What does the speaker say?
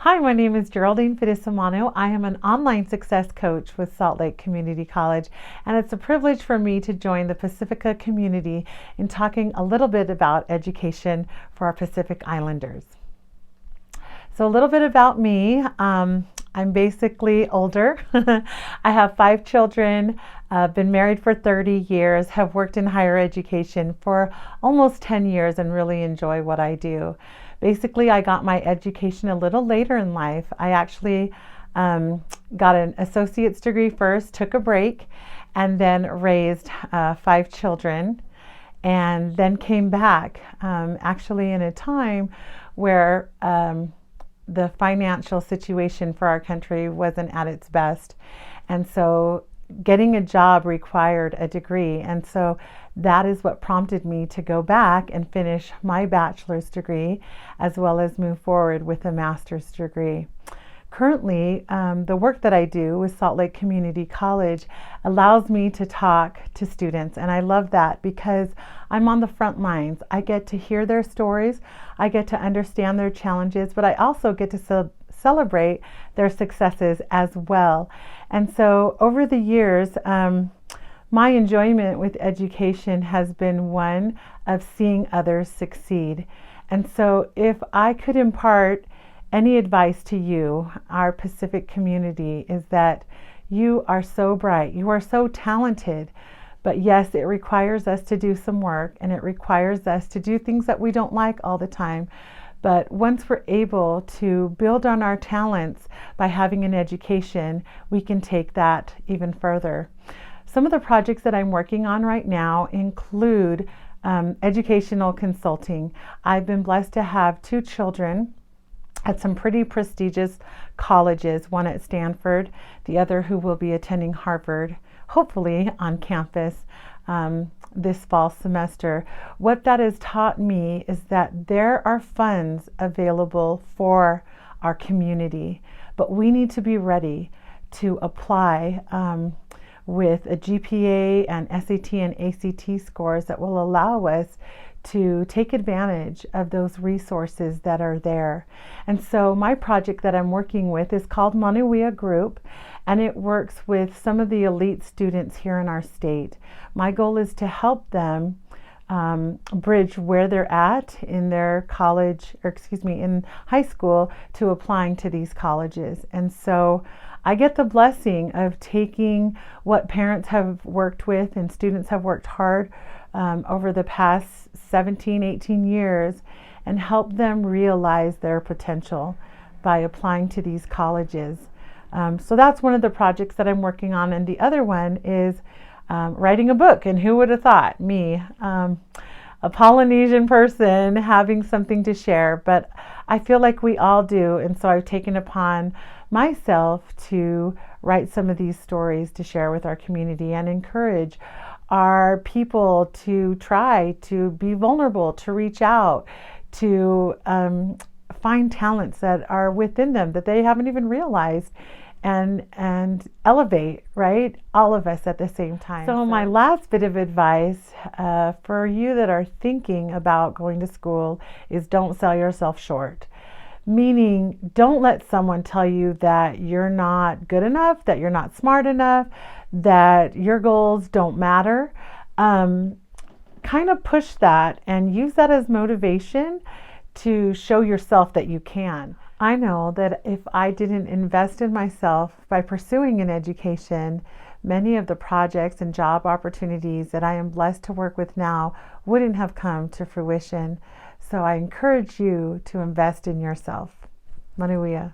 Hi, my name is Geraldine Fitisemanu. I am an online success coach with Salt Lake Community College, and it's a privilege for me to join the Pacifica community in talking a little bit about education for our Pacific Islanders. So a little bit about me. I'm basically older. I have 5 children, been married for 30 years, have worked in higher education for almost 10 years and really enjoy what I do. Basically, I got my education a little later in life. I actually got an associate's degree first, took a break, and then raised 5 children, and then came back actually in a time where the financial situation for our country wasn't at its best. And so getting a job required a degree. And so that is what prompted me to go back and finish my bachelor's degree, as well as move forward with a master's degree. Currently, the work that I do with Salt Lake Community College allows me to talk to students, and I love that because I'm on the front lines. I get to hear their stories, I get to understand their challenges, but I also get to celebrate their successes as well. And so over the years, my enjoyment with education has been one of seeing others succeed. And so if I could impart any advice to you, our Pacific community, is that you are so bright, you are so talented, but yes, it requires us to do some work, and it requires us to do things that we don't like all the time. But once we're able to build on our talents by having an education, we can take that even further. Some of the projects that I'm working on right now include educational consulting. I've been blessed to have 2 children at some pretty prestigious colleges, one at Stanford, the other who will be attending Harvard, hopefully on campus this fall semester. What that has taught me is that there are funds available for our community, but we need to be ready to apply with a GPA and SAT and ACT scores that will allow us to take advantage of those resources that are there. And so my project that I'm working with is called Manuia Group, and it works with some of the elite students here in our state. My goal is to help them bridge where they're at in their college, or in high school, to applying to these colleges. And so I get the blessing of taking what parents have worked with and students have worked hard over the past 17, 18 years, and help them realize their potential by applying to these colleges. So that's one of the projects that I'm working on. And the other one is writing a book. And who would have thought? Me, a Polynesian person, having something to share. But I feel like we all do. And so I've taken upon myself to write some of these stories to share with our community and encourage our people to try to be vulnerable, to reach out, to find talents that are within them that they haven't even realized, and elevate, right? All of us at the same time. So my last bit of advice for you that are thinking about going to school is don't sell yourself short. Meaning, don't let someone tell you that you're not good enough, that you're not smart enough, that your goals don't matter. Kind of push that and use that as motivation to show yourself that you can. I know that if I didn't invest in myself by pursuing an education, many of the projects and job opportunities that I am blessed to work with now wouldn't have come to fruition. So I encourage you to invest in yourself. Manuia.